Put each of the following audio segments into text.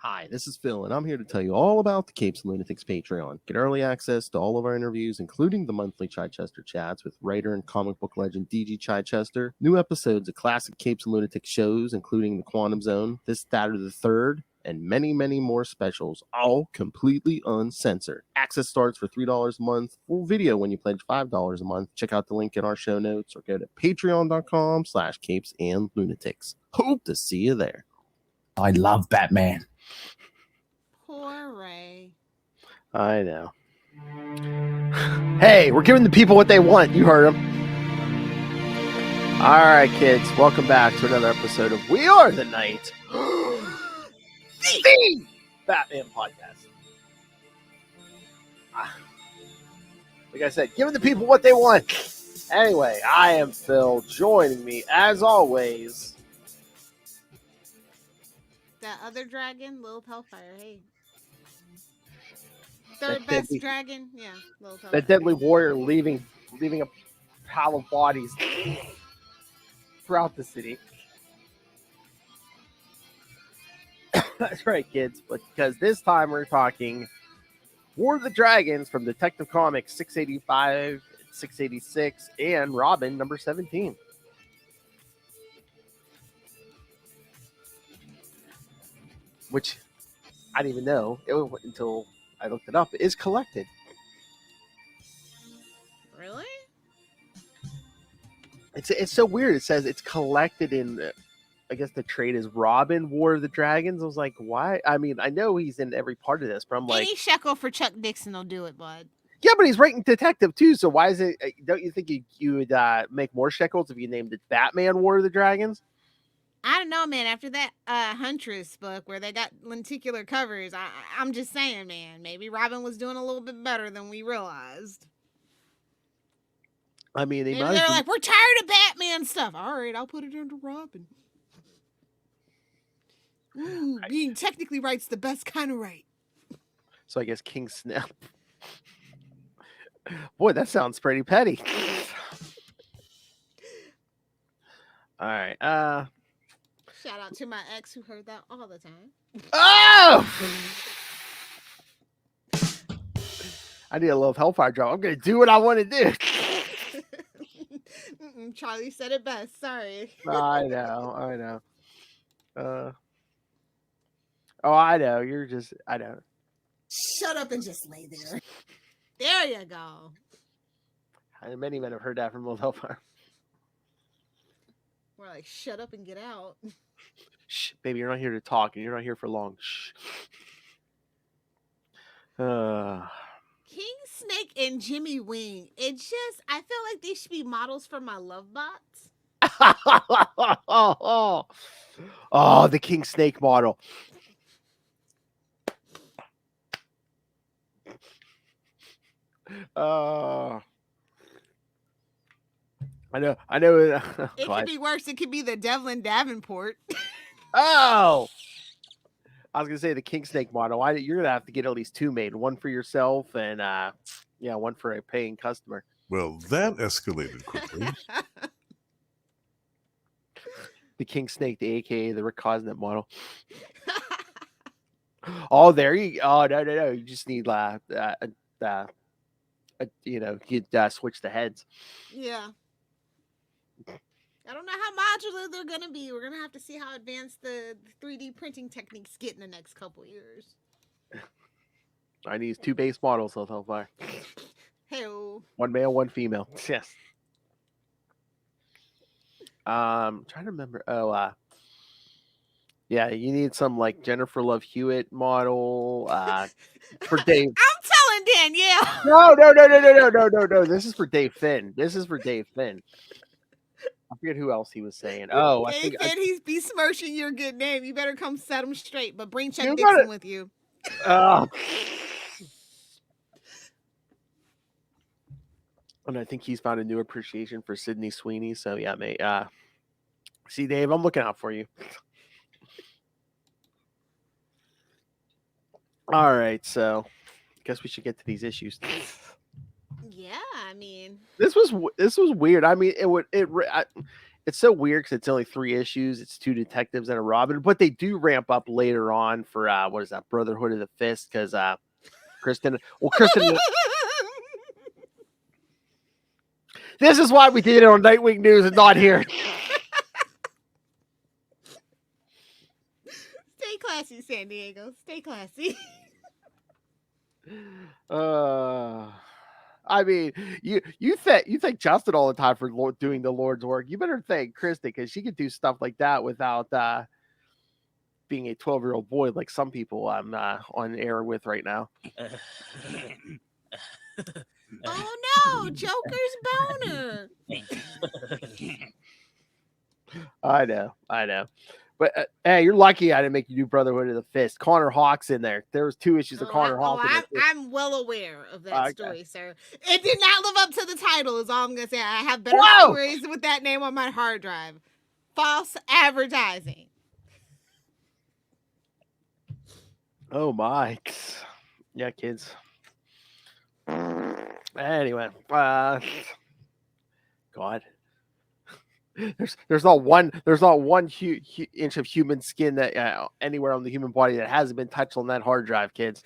Hi, this is Phil, and I'm here to tell you all about the Capes and Lunatics Patreon. Get early access to all of our interviews, including the monthly Chichester chats with writer and comic book legend DG Chichester, new episodes of classic Capes and Lunatics shows, including The Quantum Zone, This, That, or the Third, and many, many more specials, all completely uncensored. Access starts for $3 a month, full video when you pledge $5 a month. Check out the link in our show notes or go to patreon.com/CapesandLunatics. Hope to see you there. I love Batman. Poor Ray. I know. Hey, we're giving the people what they want. You heard them. All right, kids. Welcome back to another episode of We Are the Night. The Batman podcast. Like I said, giving the people what they want. Anyway, I am Phil. Joining me, as always, That other dragon, Lilith Hellfire. Hey. Third That best deadly- dragon. Yeah, Lilith Hellfire. that deadly warrior leaving a pile of bodies throughout the city. That's right, kids. But because this time we're talking War of the Dragons from Detective Comics 685, 686, and Robin number 17. Which I didn't even know until I looked it up. It is collected. Really? It's so weird. It says it's collected in. I guess the trade is Robin War of the Dragons. I was like, why? I mean, I know he's in every part of this, but I'm like, Any shekel for Chuck Dixon will do it, bud. yeah, but he's writing detective too. So why is it? Don't you think you would make more shekels if you named it Batman War of the Dragons? I don't know, man. After that Huntress book where they got lenticular covers, I'm just saying, man. Maybe Robin was doing a little bit better than we realized. I mean, Maybe they're like, we're tired of Batman stuff. All right, I'll put it under Robin. Ooh, being technically right's the best kind of right. So I guess King Snap. Boy, that sounds pretty petty. All right. Shout out to my ex who heard that all the time. Oh! I need a Love Hellfire drop. I'm gonna do what I want to do. Charlie said it best. Sorry. I know. Oh, I know. I know. Shut up and just lay there. There you go. And many men have heard that from Love Hellfire. We're like, shut up and get out. Shh, baby, you're not here to talk, and you're not here for long. Shh. King Snake and Jimmy Wing. I feel like they should be models for my love bots. Oh, the King Snake model. I know. It could be worse. It could be the Devlin Davenport. Oh, I was gonna say the King Snake model. You're gonna have to get at least two made. One for yourself, and one for a paying customer. Well, that escalated quickly. The King Snake, the AKA the Rick Cosnet model. Oh, there you. Oh no. You just need you switch the heads. Yeah. I don't know how modular they're going to be. We're going to have to see how advanced the 3D printing techniques get in the next couple years. I need two base models, so far. Hey-o. One male, one female. Yes. Trying to remember. Yeah, you need some like Jennifer Love Hewitt model for Dave. I'm telling Danielle. No. This is for Dave Finn. I forget who else he was saying. Oh, Dave I think Finn, he's besmirching your good name. You better come set him straight, but bring Chuck Dixon with you. And I think he's found a new appreciation for Sydney Sweeney. So yeah, mate. See, Dave, I'm looking out for you. All right, so I guess we should get to these issues. Yeah, I mean, this was weird. I mean, it's so weird because it's only 3 issues. It's 2 detectives and a Robin, but they do ramp up later on for what is that, Brotherhood of the Fist? Because Kristen. This is why we did it on Nightwing News and not here. Stay classy, San Diego. Stay classy. I mean, you thank Justin all the time for doing the Lord's work. You better thank Kristen because she could do stuff like that without being a 12-year-old boy like some people I'm on air with right now. Oh no, Joker's boner. I know. But hey, you're lucky I didn't make you do Brotherhood of the Fist. Connor Hawk's in there. There was 2 issues of Connor Hawk. I'm well aware of that story, sir. It did not live up to the title, is all I'm gonna say. I have better stories with that name on my hard drive. False advertising. Oh my. Yeah, kids. Anyway, God. There's not one inch of human skin that anywhere on the human body that hasn't been touched on that hard drive, kids.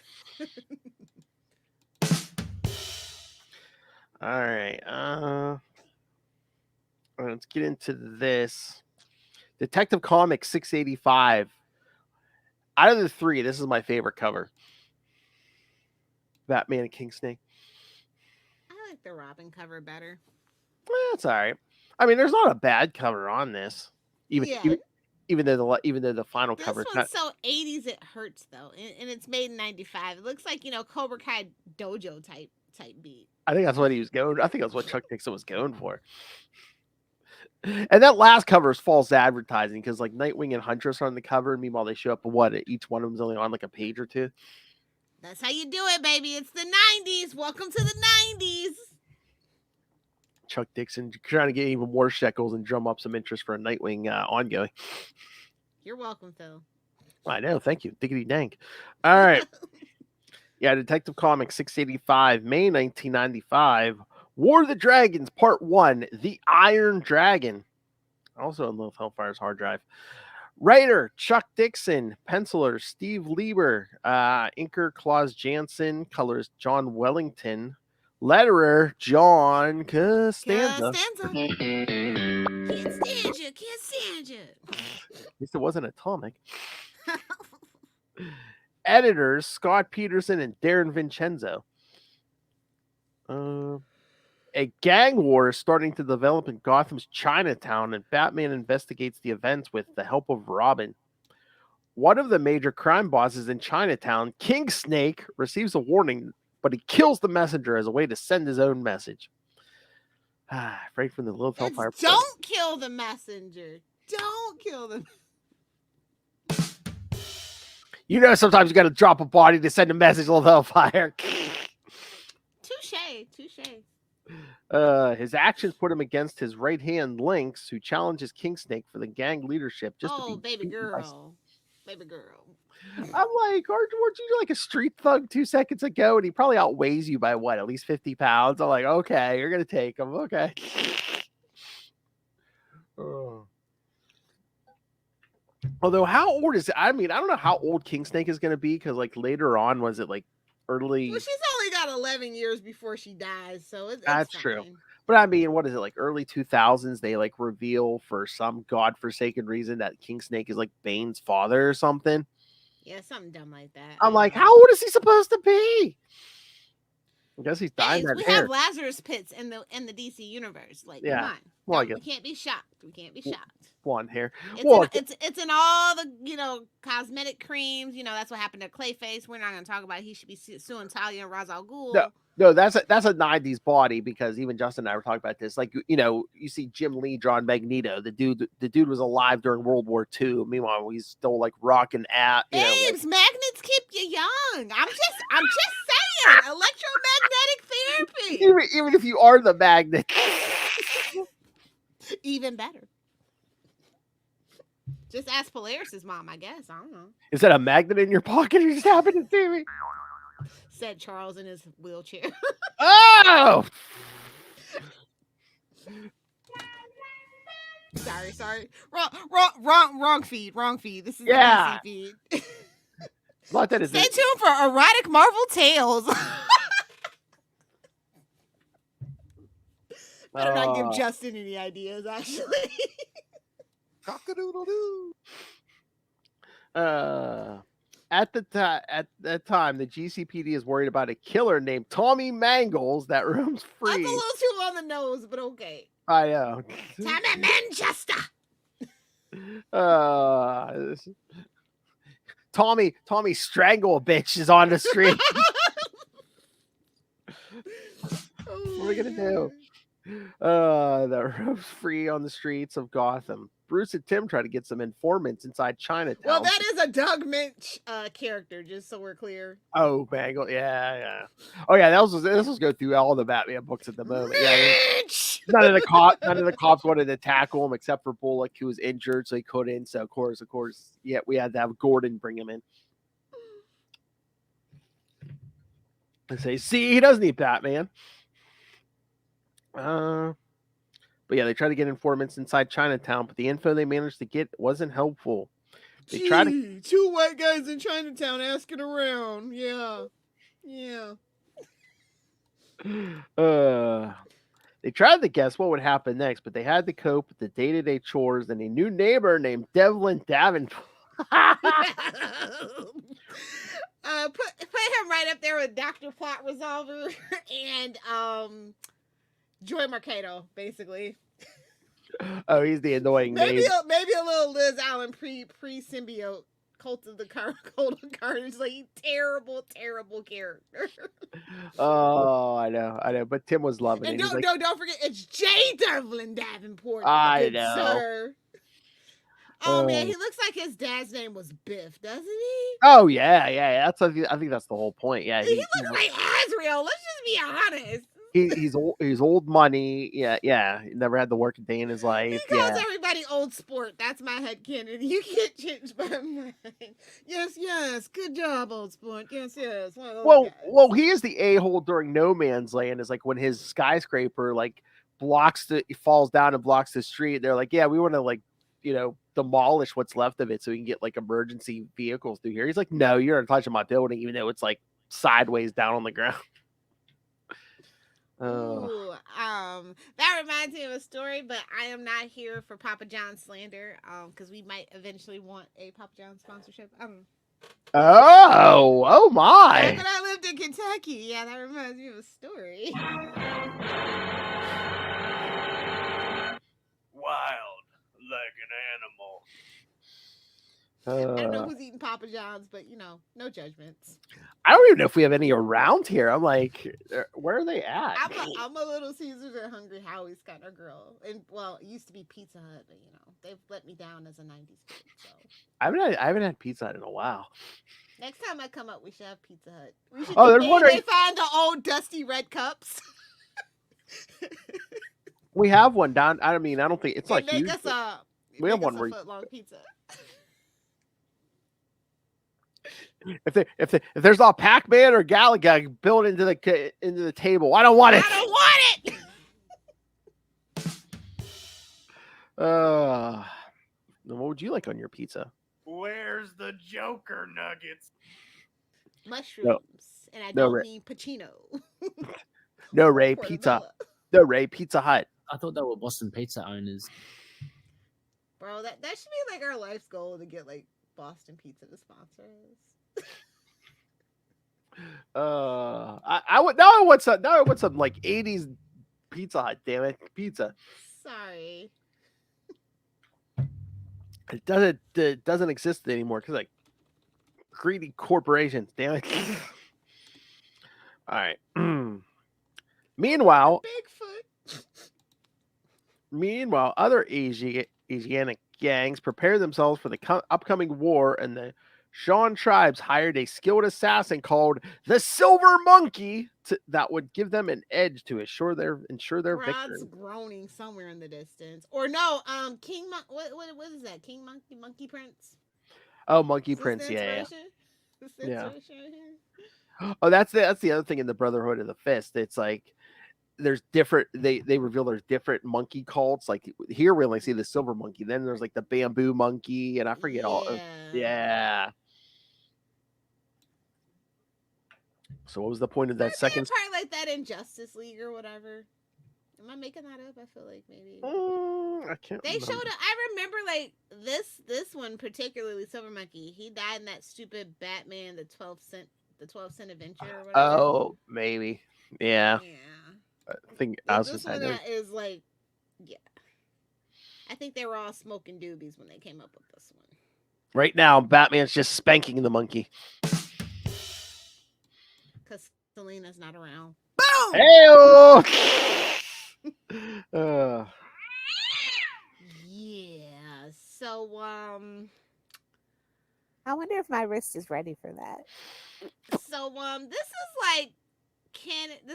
All right. Let's get into this. Detective Comics 685. Out of the 3, this is my favorite cover. Batman and King Snake. I like the Robin cover better. That's all right. I mean, there's not a bad cover on this, even though the final cover. This one's so 80s it hurts though, and it's made in '95. It looks like Cobra Kai Dojo type beat. I think that's what he was going. I think that's what Chuck Dixon was going for. And that last cover is false advertising because like Nightwing and Huntress are on the cover, and meanwhile they show up. Each one of them's only on like a page or 2. That's how you do it, baby. It's the '90s. Welcome to the '90s. Chuck Dixon trying to get even more shekels and drum up some interest for a Nightwing ongoing. You're welcome, Phil. I know. Thank you. Diggity dank. All right. Yeah, Detective Comics 685, May 1995. War of the Dragons, Part 1, The Iron Dragon. Also on Lilith Hellfire's hard drive. Writer, Chuck Dixon. Penciler, Steve Lieber. Inker, Claus Jansen. Colors, John Wellington. Letterer, John Costanza. Can't stand you. At least it wasn't Atomic. Editors, Scott Peterson and Darren Vincenzo. A gang war is starting to develop in Gotham's Chinatown, and Batman investigates the events with the help of Robin. One of the major crime bosses in Chinatown, King Snake, receives a warning, but he kills the messenger as a way to send his own message. Right from the Lilith Hellfire. Don't kill the messenger. Don't kill them. Sometimes you got to drop a body to send a message, Lilith Hellfire. Touche. His actions put him against his right hand Lynx, who challenges King Snake for the gang leadership. Baby girl. I'm like, weren't you like a street thug 2 seconds ago? And he probably outweighs you by what, at least 50 pounds? I'm like, okay, you're gonna take him, okay. Although, how old is it? I mean, I don't know how old King Snake is gonna be because like later on, was it like early? Well, she's only got 11 years before she dies, so it's that's fine. true. But I mean, what is it, like early 2000s? They like reveal for some godforsaken reason that King Snake is like Bane's father or something. Yeah, something dumb like that. I'm like, how old is he supposed to be? I guess he's dying. We have Lazarus pits in the DC universe. Like, come on. Well, we can't be shocked. Blonde hair. It's in all the cosmetic creams. That's what happened to Clayface. We're not going to talk about it. He should be suing Talia and Ra's al Ghul. No, that's a 90s body because even Justin and I were talking about this. Like, you see Jim Lee drawing Magneto. The dude was alive during World War II. Meanwhile, he's still like rocking at. Babes, magnets keep you young. I'm just saying, electromagnetic therapy. Even if you are the magnet, even better. Just ask Polaris's mom, I guess. I don't know. Is that a magnet in your pocket? You just happened to see me. Said Charles in his wheelchair. Oh! Sorry. Wrong feed. This is Yeah. the DC feed. What that is Stay it? tuned for erotic Marvel tales. Better not give Justin any ideas, actually. Cock-a-doodle-doo. At that time, the GCPD is worried about a killer named Tommy Mangles that roams That's a free. little too on the nose, but okay. I know. Tommy Manchester. Tommy strangle a bitch is on the street. What are we gonna do? That roams free on the streets of Gotham. Bruce and Tim try to get some informants inside Chinatown. Well, that is a Doug Minch character, just so we're clear. Oh, Bangle, yeah. Oh, yeah. This was go through all the Batman books at the moment. Yeah, none of the cops wanted to tackle him except for Bullock, who was injured, so he couldn't. So of course, yeah, we had to have Gordon bring him in. I say, see, he doesn't need Batman. But yeah, they tried to get informants inside Chinatown, but the info they managed to get wasn't helpful. They tried to... two white guys in Chinatown asking around. Yeah. They tried to guess what would happen next, but they had to cope with the day-to-day chores and a new neighbor named Devlin Davenport. Put him right up there with Dr. Plot Resolver and Joy Mercado, basically. Oh, he's the annoying maybe neighbor. Maybe a little Liz Allen pre symbiote. Cult of Carnage, like terrible character. Oh, I know. But Tim was loving and it. Don't forget, it's J. Devlin Davenport. I know. Sir. Oh man, he looks like his dad's name was Biff, doesn't he? Oh yeah. I think that's the whole point. Yeah, he looks like Azrael. Let's just be honest. He's old money. Yeah. He never had to work a day in his life. He calls everybody old sport. That's my headcanon. You can't change my mind. Yes. Good job, old sport. Yes. Well, he is the a-hole during No Man's Land. Is like when his skyscraper falls down and blocks the street. They're like, yeah, we want to demolish what's left of it so we can get like emergency vehicles through here. He's like, no, you're not touching my building, even though it's like sideways down on the ground. That reminds me of a story, but I am not here for Papa John's slander, because we might eventually want a Papa John's sponsorship. Oh my! Back when I lived in Kentucky, yeah, that reminds me of a story. Wild like an animal. I don't know who's eating Papa John's, but no judgments. I don't even know if we have any around here. I'm like, where are they at? I'm a Little Caesars or Hungry Howie's kind of girl, and well, it used to be Pizza Hut, but they've let me down as a '90s kid. So I haven't had Pizza Hut in a while. Next time I come up, we should have Pizza Hut. They find the old dusty red cups. We have one down. I don't think it's like huge. We have one foot-long pizza. If there's not Pac-Man or Galaga built into the table, I don't want it. What would you like on your pizza? Where's the Joker nuggets? Mushrooms, and I don't mean Pacino. No, Ray Pizza. No, Ray Pizza Hut. I thought they were Boston Pizza owners. Bro, that should be like our life's goal, to get like Boston Pizza to sponsor us. I want some like 80s Pizza Hut, damn it. Pizza. Sorry. It doesn't exist anymore because like greedy corporations, damn it. All right. Meanwhile, other Asiatic gangs prepare themselves for the upcoming war, and the Shan tribes hired a skilled assassin called the Silver Monkey that would give them an edge to ensure their victory. Rod's groaning somewhere in the distance, or no, King what is that? King Monkey Prince? Oh, Monkey Prince, yeah. Oh, that's the other thing in the Brotherhood of the Fist. It's like there's different. They reveal there's different monkey cults. Like here, we only see the silver monkey. Then there's like the bamboo monkey, and I forget all. Yeah. So what was the point of that second? part like that in Justice League or whatever. Am I making that up? I feel like maybe I can't. they remember. showed up. I remember like this one particularly, Silver Monkey. He died in that stupid Batman, the 12 cent adventure or whatever. Oh, maybe. Yeah. Yeah. I think I was This just one saying. is like, yeah. I think they were all smoking doobies when they came up with this one. Right now, Batman's just spanking the monkey. Because Selena's not around. Hey! Yeah. So I wonder if my wrist is ready for that. So this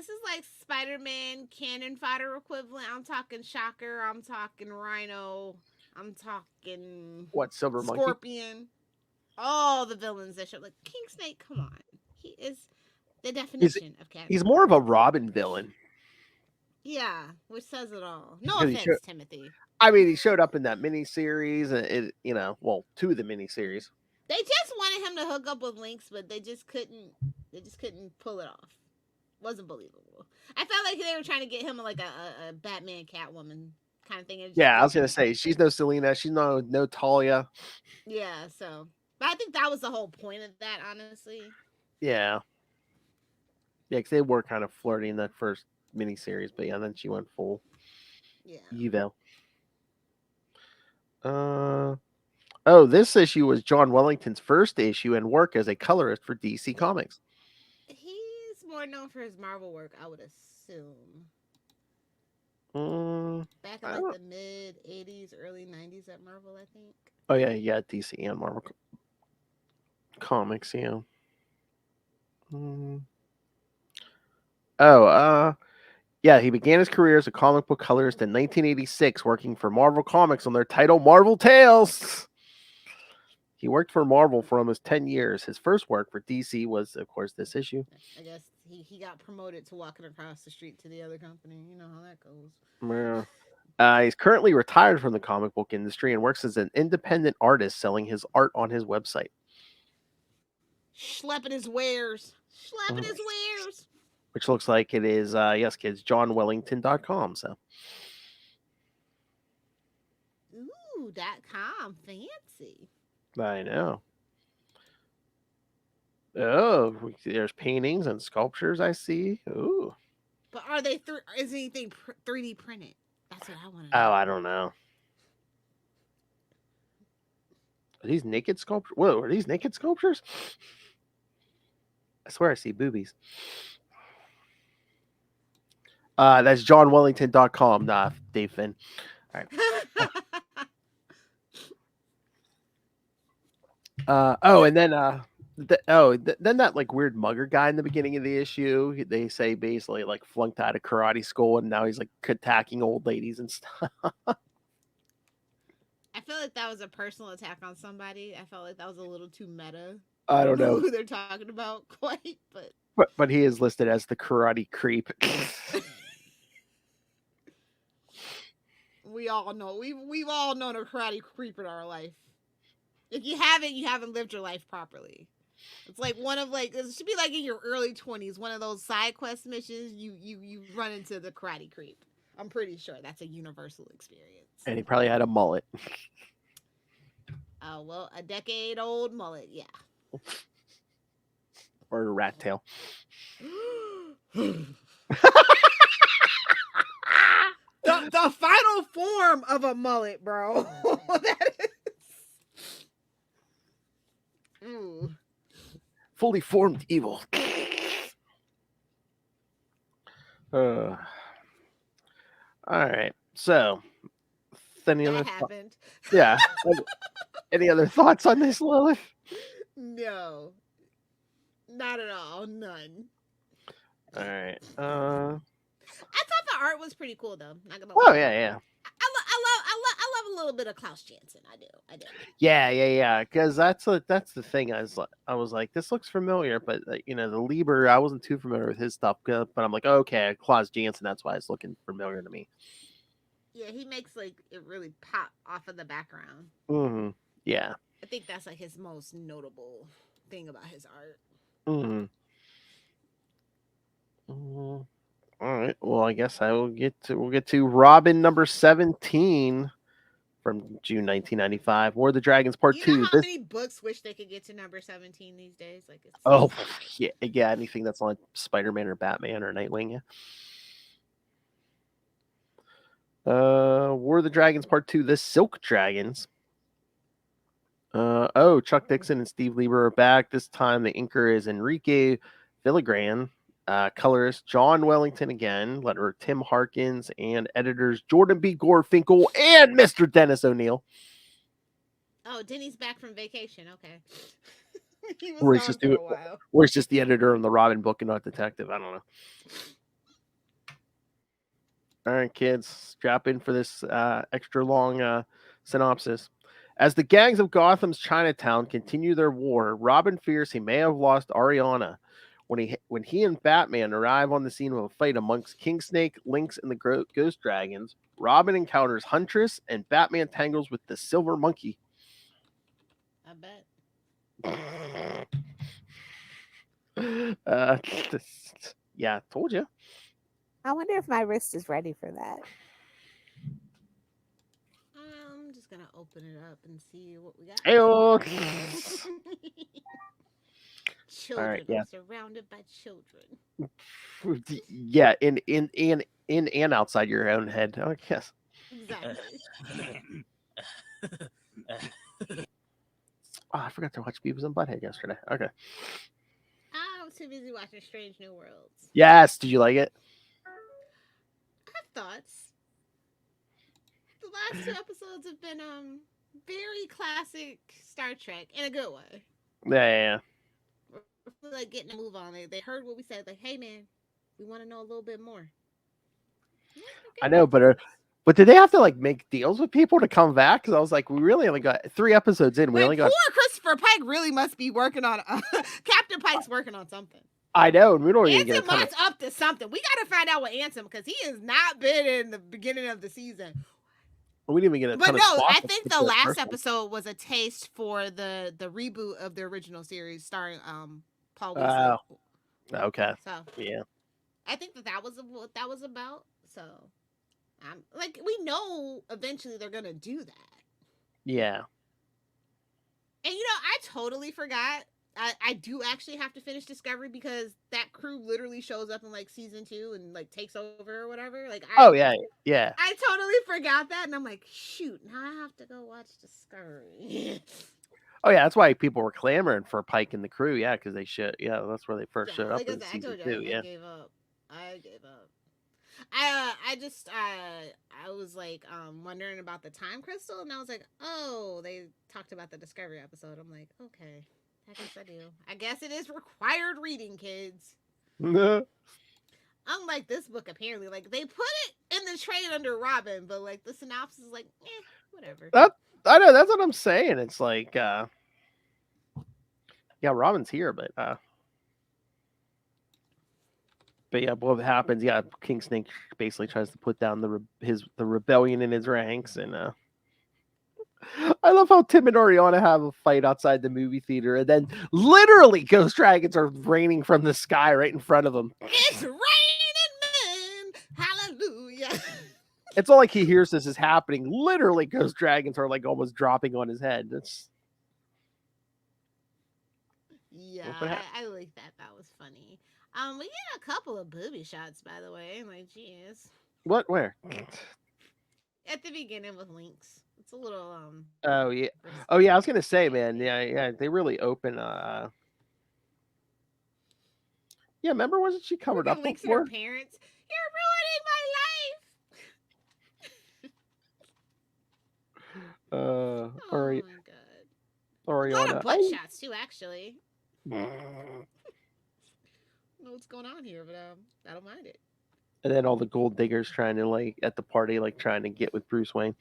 is like Spider-Man cannon fodder equivalent. I'm talking Shocker, I'm talking Rhino, I'm talking What, Silver Monkey? Scorpion. All the villains that show, like King Snake, come on. He is the definition of cannon. He's more of a Robin villain. Yeah, which says it all. No 'Cause he offense, Timothy. I mean, he showed up in that miniseries, and two of the miniseries. They just wanted him to hook up with Lynx, but they just couldn't pull it off. Wasn't believable. I felt like they were trying to get him like a Batman Catwoman kind of thing. Yeah, I was gonna say she's no Selena, she's no Talia. Yeah, so but I think that was the whole point of that, honestly. Yeah. Yeah, because they were kind of flirty in that first miniseries, but yeah, then she went full evil. Oh, this issue was John Wellington's first issue and work as a colorist for DC Comics. He's more known for his Marvel work, I would assume. Back in like the mid 80s, early 90s at Marvel, I think. Oh yeah, DC and Marvel Comics, yeah. Yeah, he began his career as a comic book colorist in 1986, working for Marvel Comics on their title Marvel Tales. He worked for Marvel for almost 10 years. His first work for DC was, of course, this issue. I guess he got promoted to walking across the street to the other company. You know how that goes. Yeah. He's currently retired from the comic book industry and works as an independent artist selling his art on his website. Schlepping his wares. Which looks like it is, yes, kids, johnwellington.com. So. Ooh, .com. Fancy. I know. Oh, there's paintings and sculptures I see. Ooh. But are they is anything 3D printed? That's what I want to know. Oh, I don't know. Are these naked sculptures? Whoa, are these naked sculptures? I swear I see boobies. That's johnwellington.com, not Dave Finn. All right. And then then that like weird mugger guy in the beginning of the issue, they say basically like flunked out of karate school and now he's like attacking old ladies and stuff. I feel like that was a personal attack on somebody. I felt like that was a little too meta. I don't know who they're talking about quite, but he is listed as the karate creep. We all know we've all known a karate creep in our life. If you haven't lived your life properly. It's like it should be like in your early 20s, one of those side quest missions, you run into the karate creep. I'm pretty sure that's a universal experience. And he probably had a mullet. Oh, well, a decade-old mullet, yeah. Or a rat tail. The final form of a mullet, bro. That is. Ooh. Fully formed evil. All right. So, any other happened. Yeah. Any other thoughts on this, Lilith? No. Not at all. None. All right. I thought the art was pretty cool, though. Not gonna Oh lie. yeah. I I love a little bit of Klaus Janson. I do. Yeah. Because that's the thing. I was like, this looks familiar, but the Lieber, I wasn't too familiar with his stuff. But I'm like, okay, Klaus Janson. That's why it's looking familiar to me. Yeah, he makes like it really pop off of the background. Mm-hmm. Yeah. I think that's like his most notable thing about his art. Mm-hmm. All right. Well, I guess we'll get to Robin number 17 from June 1995. War of the Dragons Part You 2. know how many books wish they could get to number 17 these days? Like it's Yeah, anything that's on Spider-Man or Batman or Nightwing. War of the Dragons Part 2, The Silk Dragons. Chuck Dixon and Steve Lieber are back. This time the inker is Enrique Villagran. Colorist John Wellington again. Letterer Tim Harkins. And editors Jordan B. Gorfinkel and Mr. Dennis O'Neil. Oh, Denny's back from vacation. Okay. He was Or he's gone just for a while. Or he's just the editor on the Robin book and not detective. I don't know. All right, kids, strap in for this extra long synopsis. As the gangs of Gotham's Chinatown continue their war, Robin fears he may have lost Ariana. When he and Batman arrive on the scene of a fight amongst King Snake, Lynx, and the Ghost Dragons, Robin encounters Huntress, and Batman tangles with the Silver Monkey. I bet. Yeah, told you. I wonder if my wrist is ready for that. I'm just gonna open it up and see what we got. Hey-oh. Children. All right, yeah. Surrounded by children. Yeah, in and outside your own head. Oh, yes. Exactly. Oh, I forgot to watch Beavis and Butthead yesterday. Okay. I was too busy watching Strange New Worlds. Yes. Did you like it? I have thoughts. The last 2 episodes have been very classic Star Trek in a good way. Yeah. We're like getting a move on it. They heard what we said. Like, hey man, we want to know a little bit more. Yeah, I know, but did they have to like make deals with people to come back? Because I was like, we really only got 3 episodes in. We only got. Poor Christopher Pike really must be working on. Captain Pike's working on something. I know, and we don't even get a ton Ansem up to something. We got to find out what Ansem, because he has not been in the beginning of the season. We didn't even get a ton But of no, I think the last first one. episode was a taste for the reboot of the original series starring Paul Weasley. Okay. So yeah, I think that was what that was about. So like, we know eventually they're gonna do that. Yeah. And I totally forgot. I do actually have to finish Discovery, because that crew literally shows up in like season 2 and like takes over or whatever. Like, yeah. I totally forgot that, and I'm like, shoot, now I have to go watch Discovery. Oh yeah, that's why people were clamoring for Pike and the crew. Yeah, because they should. Yeah, that's where they first showed up Like in I season told you, 2. Yeah. I gave up. I was like wondering about the time crystal, and I was like, oh, they talked about the Discovery episode. I'm like, okay, I guess I do. I guess it is required reading, kids. Unlike this book, apparently, like they put it in the trade under Robin, but like the synopsis is like, whatever. I know, that's what I'm saying. It's like, yeah, Robin's here, but yeah, what happens? Yeah, King Snake basically tries to put down the rebellion in his ranks, and I love how Tim and Oriana have a fight outside the movie theater, and then literally Ghost Dragons are raining from the sky right in front of them. It's raining men, hallelujah. It's all like he hears this is happening. Literally, Ghost Dragons are like almost dropping on his head. Yeah, I like that. That was funny. We get a couple of booby shots, by the way. Like, geez. What? Where? At the beginning with Lynx. It's a little Oh yeah. Oh yeah. I was gonna say, man. Yeah. They really open. Yeah. Remember, wasn't she covered up Lynx before? And her parents. You're ruining my life. Oh my god. Oriana. A lot of butt shots too, actually. I don't know what's going on here, but I don't mind it. And then all the gold diggers trying to like at the party, like trying to get with Bruce Wayne.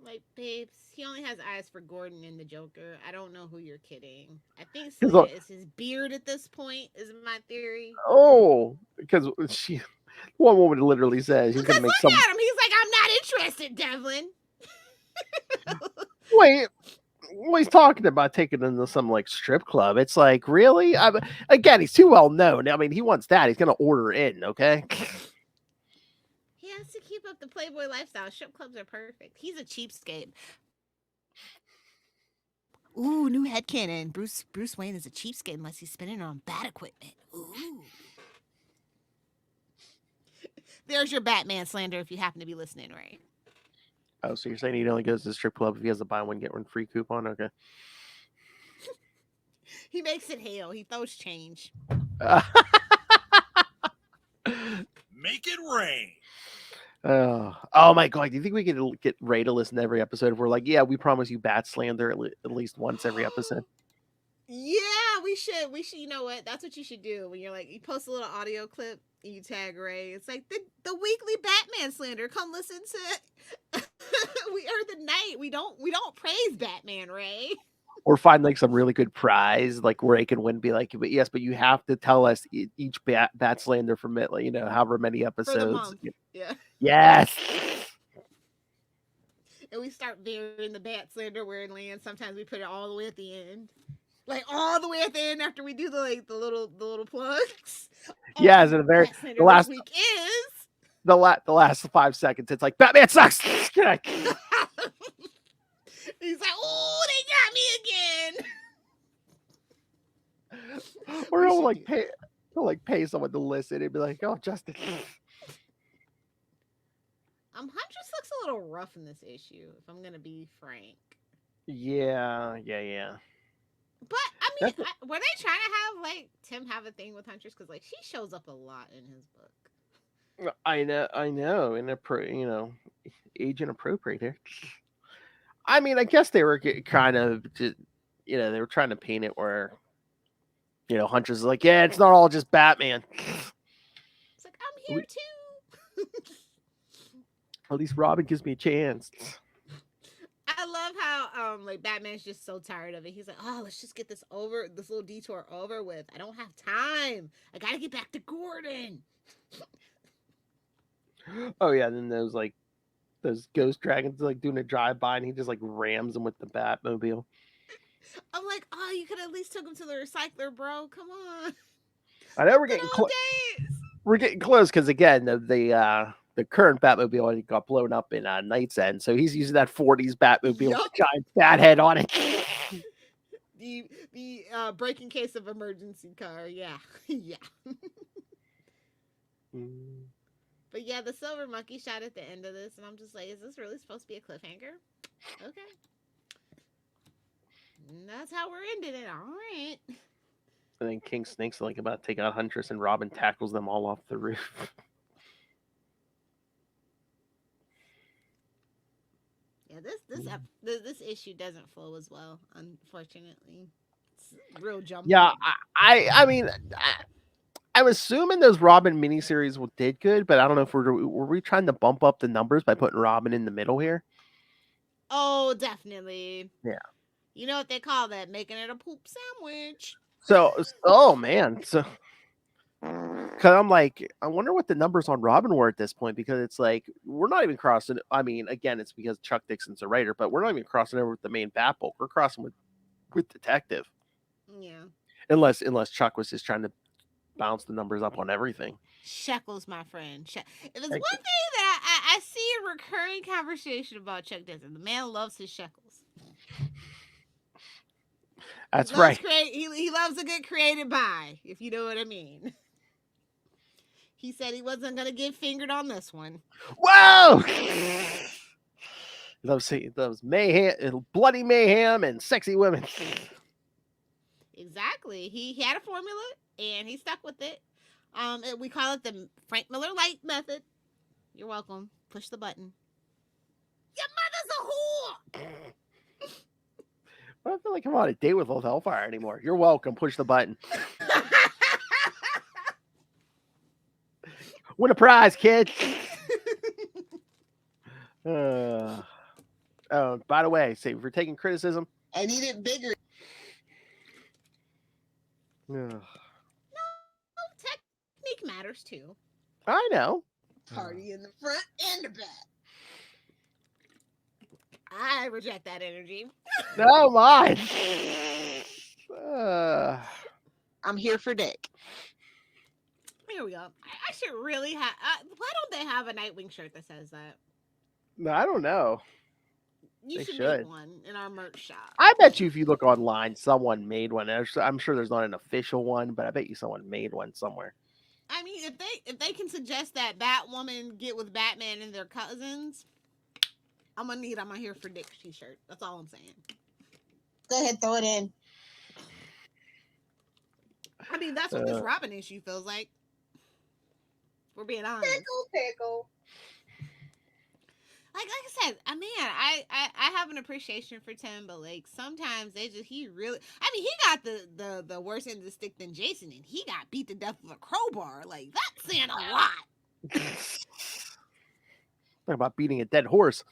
Like, babes, he only has eyes for Gordon and the Joker. I don't know who you're kidding. I think 'Cause Selena is his beard at this point, is my theory. Oh, because one woman literally says he's Because gonna make look some. at him. He's like, I'm not interested, Devlin. Wait, well, he's talking about taking him to some like strip club. It's like, really? Again, he's too well known. I mean, he wants that. He's gonna order in, okay? He has to keep up the Playboy lifestyle. Strip clubs are perfect. He's a cheapskate. Ooh, new headcanon. Bruce Wayne is a cheapskate unless he's spending it on bad equipment. Ooh. There's your Batman slander if you happen to be listening, right? Oh, so you're saying he only goes to the strip club if he has a buy one get one free coupon? Okay. He makes it hail. He throws change. Make it rain. Oh my god! Do you think we could get Ray to listen to every episode? If we're like, yeah, we promise you bat slander at least once every episode. Yeah, we should. You know what? That's what you should do when you're like, you post a little audio clip and you tag Ray. It's like the weekly Batman slander. Come listen to. We are the night. We don't praise Batman, Ray. Or find like some really good prize, like where they can win. Be like, but yes, but you have to tell us each bat slander from it, like, however many episodes. For the month. Yeah. Yes. And we start varying the bat slander where it lands. Sometimes we put it all the way at the end. Like all the way at the end after we do the little plugs. Yeah, the last week is the last 5 seconds. It's like Batman sucks. He's like, oh, they got me again. Or he'll pay someone to listen and be like, oh, Justin. Huntress looks a little rough in this issue, if I'm gonna be frank. Yeah. But I mean, were they trying to have like Tim have a thing with Huntress? Because like she shows up a lot in his book. I know, and age inappropriate here. I mean, I guess they were kind of, they were trying to paint it where, Huntress is like, yeah, it's not all just Batman. It's like, I'm here too. At least Robin gives me a chance. I love how like Batman's just so tired of it. He's like, oh, let's just get this little detour over with. I don't have time. I gotta get back to Gordon. Oh yeah, and then those ghost dragons like doing a drive-by and he just like rams them with the Batmobile. I'm like, oh, you could at least took him to the recycler, bro. Come on. I know we're getting close because again the current Batmobile already got blown up in Night's End, so he's using that 40s Batmobile with a giant bat head on it. the breaking case of emergency car, yeah. Yeah. But yeah, the silver monkey shot at the end of this, and I'm just like, is this really supposed to be a cliffhanger? Okay. And that's how we're ending it. All right. And then King Snake's like about to take out Huntress, and Robin tackles them all off the roof. Yeah, this issue doesn't flow as well, unfortunately. It's real jump. Yeah, I mean, I'm assuming those Robin miniseries did good, but I don't know if were we trying to bump up the numbers by putting Robin in the middle here? Oh, definitely. Yeah. You know what they call that? Making it a poop sandwich. So, oh man, so because I'm like, I wonder what the numbers on Robin were at this point, because it's like we're not even crossing. I mean, again, it's because Chuck Dixon's a writer, but we're not even crossing over with the main Bat bulk. We're crossing with Detective. Yeah. Unless Chuck was just trying to bounce the numbers up on everything. Shekels, my friend. If there's one thing that I see a recurring conversation about Chuck Dixon, the man loves his shekels. That's right. He loves a good creative buy, if you know what I mean. He said he wasn't going to get fingered on this one. Whoa! Those mayhem, bloody mayhem, and sexy women. Exactly. He had a formula, and he stuck with it. We call it the Frank Miller Light method. You're welcome. Push the button. Your mother's a whore! I don't feel like I'm on a date with Lil Hellfire anymore. You're welcome. Push the button. Win a prize, kid. Oh, by the way, say if we're taking criticism. I need it bigger. Ugh. Technique matters too. I know. Party in the front and the back. I reject that energy. No, mine. I'm here for dick. Here we go. I should really have. Why don't they have a Nightwing shirt that says that? No, I don't know. You They should should. make one in our merch shop. I bet you if you look online, someone made one. I'm sure there's not an official one, but I bet you someone made one somewhere. I mean, if they can suggest that Batwoman get with Batman and their cousins, I'm gonna need I'm here for Dick t-shirt. That's all I'm saying. Go ahead, throw it in. I mean, that's what this Robin issue feels like. We're being honest. Pickle. Like I said, I mean, I have an appreciation for Tim, but like sometimes he really. I mean, he got the worst end of the stick than Jason, and he got beat to death with a crowbar. Like that's saying a lot. Talk about beating a dead horse.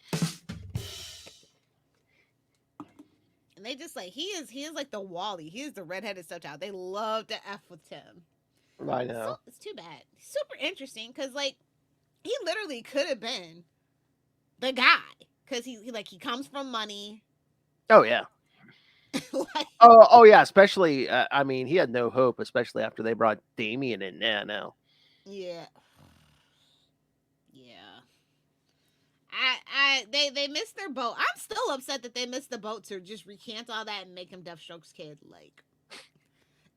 And they just like he is like the Wally. He is the redheaded stepchild. They love to f with Tim. I know. So, it's too bad. Super interesting because like he literally could have been the guy because he comes from money. Oh yeah. Like, Oh yeah. Especially, I mean, he had no hope, especially after they brought Damian in. Yeah, no. yeah. They missed their boat. I'm still upset that they missed the boat to just recant all that and make him Deathstroke's kid. Like,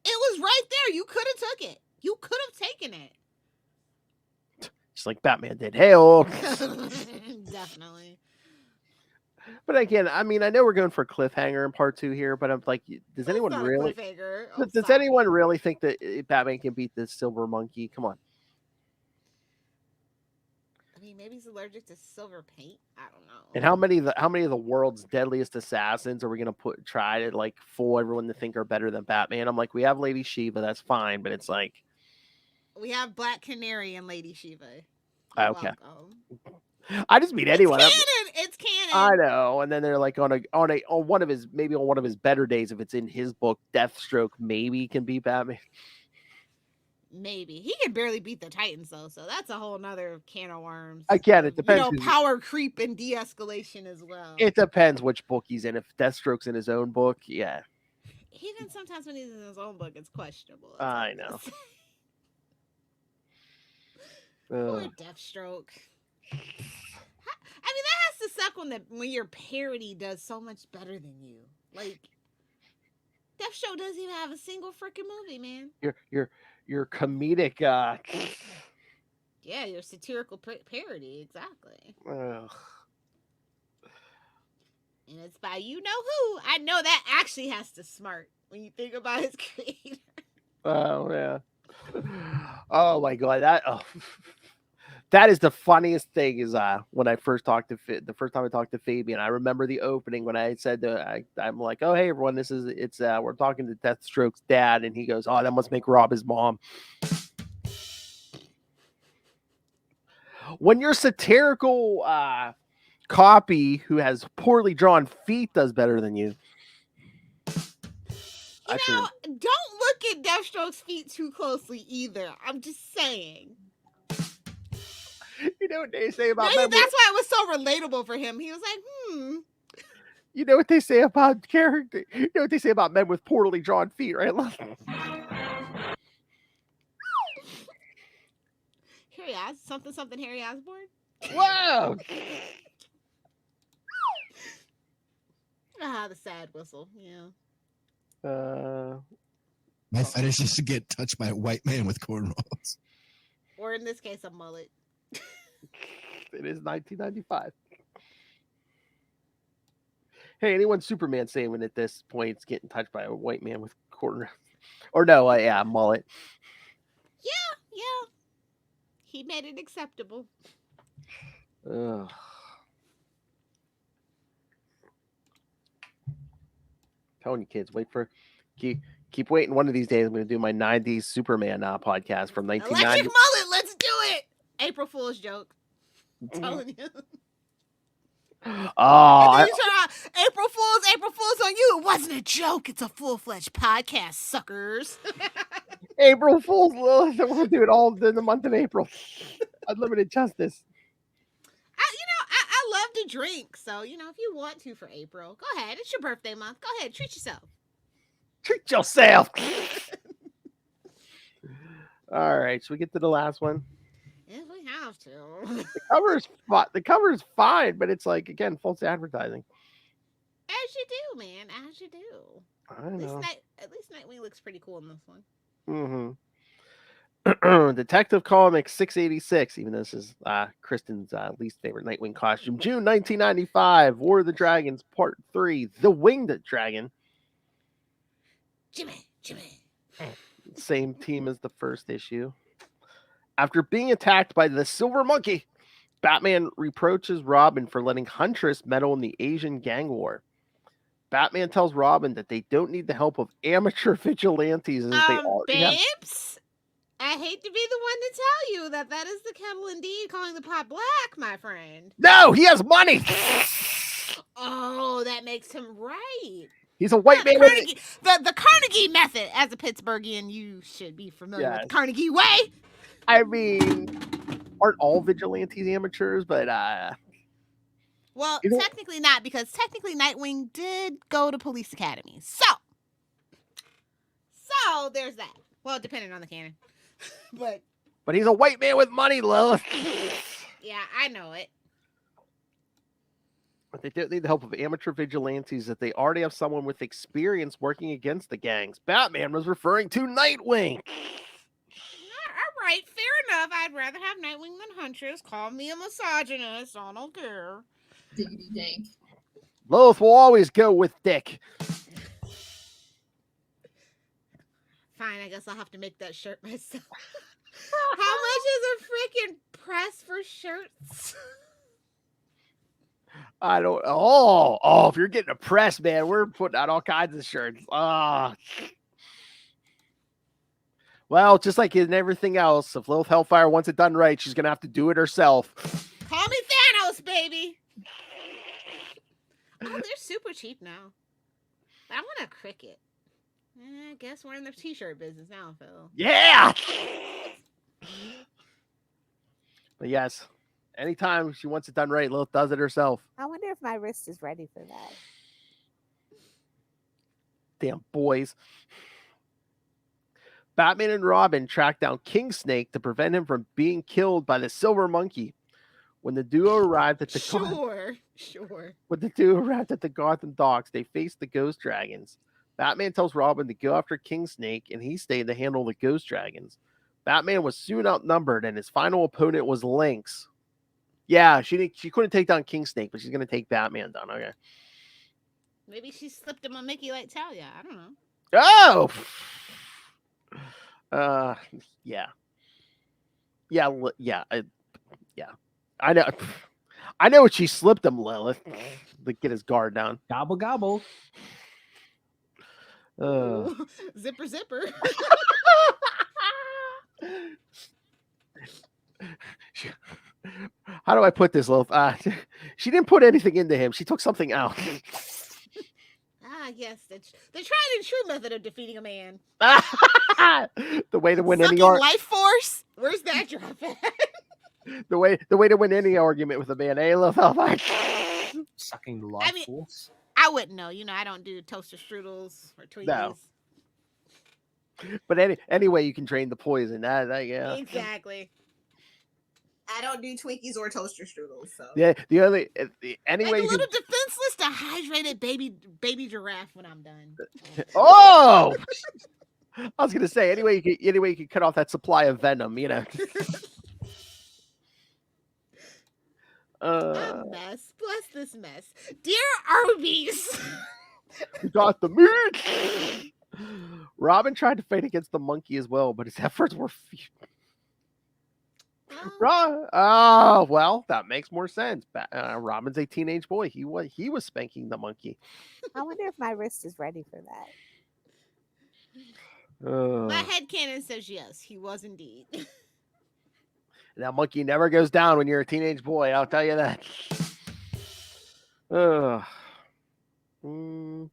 it was right there. You could have took it. You could have taken it. Just like Batman did. Hey-oh. Definitely. But again, I mean, I know we're going for a cliffhanger in part 2 here, but I'm like, does anyone Not a really? cliffhanger. Oh, Does stop. anyone really think that Batman can beat the Silver Monkey? Come on. I mean, maybe he's allergic to silver paint. I don't know. And how many of the world's deadliest assassins are we gonna try to like fool everyone to think are better than Batman? I'm like, we have Lady Shiva, that's fine, but it's like We have Black Canary and Lady Shiva. okay. Welcome. I just mean anyone. It's canon. I know. And then they're like on one of his better days, if it's in his book, Deathstroke maybe can beat Batman. Maybe. He can barely beat the Titans though, so that's a whole nother can of worms. Again, it depends. You know, power creep and de-escalation as well. It depends which book he's in. If Deathstroke's in his own book, yeah. Even sometimes when he's in his own book, it's questionable. I know. Poor Deathstroke. I mean, that has to suck when your parody does so much better than you. Like, Deathstroke doesn't even have a single freaking movie, man. Your comedic. Yeah, your satirical parody, exactly. Ugh. And it's by you know who. I know that actually has to smart when you think about his creator. Oh yeah. Oh my god, that is the funniest thing. Is when I first talked to the first time I talked to Fabian, I remember the opening when I said I'm like, oh hey everyone, we're talking to Deathstroke's dad, and he goes, oh, that must make Rob his mom. When your satirical copy who has poorly drawn feet does better than you. Don't look at Deathstroke's feet too closely either. I'm just saying. You know what they say about maybe that's why it was so relatable for him. He was like, You know what they say about character? You know what they say about men with poorly drawn feet, right? Something Harry Osborn. Whoa! The sad whistle. Yeah. My fetish is to get touched by a white man with cornrows. Or in this case, a mullet. It is 1995. Hey, anyone Superman saying at this point it's getting touched by a white man with cornrows? Or no, yeah, mullet. Yeah. He made it acceptable. Ugh. Telling you kids, keep waiting. One of these days, I'm going to do my 90s Superman podcast from 1990. Electric mullet, let's do it. April Fool's joke. I'm telling you. Oh, And then you turn around, April Fool's on you. It wasn't a joke. It's a full-fledged podcast, suckers. April Fool's Lilith. We'll do it all in the month of April. Unlimited justice. I love to drink, so if you want to for April, go ahead. It's your birthday month. Go ahead, treat yourself. Treat yourself. All right, should we get to the last one? If we have to. The cover is fine, but it's like, again, false advertising. As you do, man. As you do. I know. At least Nightwing looks pretty cool in this one. Mm-hmm. Detective Comics 686, even though this is Kristen's least favorite Nightwing costume. June 1995, War of the Dragons, Part 3, The Winged Dragon. Jimmy. Same team as the first issue. After being attacked by the Silver Monkey, Batman reproaches Robin for letting Huntress meddle in the Asian gang war. Batman tells Robin that they don't need the help of amateur vigilantes as they already have. Babes, I hate to be the one to tell you that is the kettle indeed calling the pot black, my friend. No, he has money. Oh, that makes him right. He's a white man. The Carnegie method. As a Pittsburghian, you should be familiar with the Carnegie way. I mean, aren't all vigilantes amateurs? But well, technically not, because technically Nightwing did go to police academy. So there's that. Well, depending on the canon. But he's a white man with money, Lilith. Yeah, I know it. But they don't need the help of amateur vigilantes, that they already have someone with experience working against the gangs. Batman was referring to Nightwing. All right, fair enough. I'd rather have Nightwing than Huntress. Call me a misogynist. I don't care. Diggity dank. Lilith will always go with Dick. Fine, I guess I'll have to make that shirt myself. How much is a freaking press for shirts? I don't. Oh! If you're getting a press, man, we're putting out all kinds of shirts. Well, just like in everything else, if Lilith Hellfire wants it done right, she's gonna have to do it herself. Call me Thanos, baby. Oh, they're super cheap now. But I want a cricket. I guess we're in the t-shirt business now, Phil. Yeah. But yes, anytime she wants it done right, Lilith does it herself. I wonder if my wrist is ready for that. Damn boys. Batman and Robin track down King Snake to prevent him from being killed by the Silver Monkey. When the duo arrived at the When the duo arrived at the Gotham docks, they faced the Ghost Dragons. Batman tells Robin to go after King Snake, and he stayed to handle the Ghost Dragons. Batman was soon outnumbered, and his final opponent was Lynx. Yeah, she couldn't take down King Snake, but she's going to take Batman down. Okay. Maybe she slipped him a Mickey like Talia. I don't know. Oh! Yeah. I know. I know what she slipped him, Lilith. To get his guard down. Gobble, gobble. Zipper. How do I put this, Lilith? She didn't put anything into him. She took something out. Yes. The tried and true method of defeating a man. The way to win Sucking any life force? Where's that drop at? The way to win any argument with a man, eh, Lilith? Sucking life force? I wouldn't know. I don't do toaster strudels or Twinkies. No. But anyway, you can drain the poison. Yeah. Exactly. I don't do Twinkies or toaster strudels. So Yeah. Anyway, like a little defenseless, dehydrated baby giraffe when I'm done. Oh, I was gonna say anyway you can cut off that supply of venom. A mess. Bless this mess. Dear Arby's. We got the meat. Robin tried to fight against the monkey as well, but his efforts were few. Oh, well, that makes more sense. Robin's a teenage boy. He was spanking the monkey. I wonder if my wrist is ready for that. My headcanon says yes, he was indeed. That monkey never goes down when you're a teenage boy. I'll tell you that. Ugh. In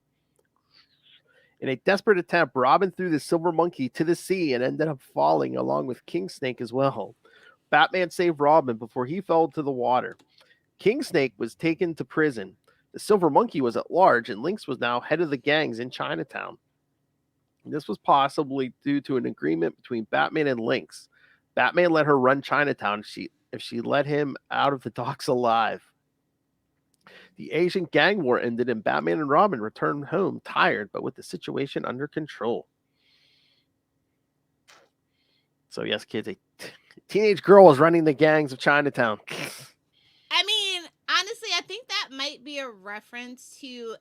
a desperate attempt, Robin threw the silver monkey to the sea and ended up falling along with King Snake as well. Batman saved Robin before he fell to the water. King Snake was taken to prison. The silver monkey was at large, and Lynx was now head of the gangs in Chinatown. This was possibly due to an agreement between Batman and Lynx. Batman let her run Chinatown if she let him out of the docks alive. The Asian gang war ended, and Batman and Robin returned home tired, but with the situation under control. So yes, kids, a teenage girl was running the gangs of Chinatown. I mean, honestly, I think that might be a reference to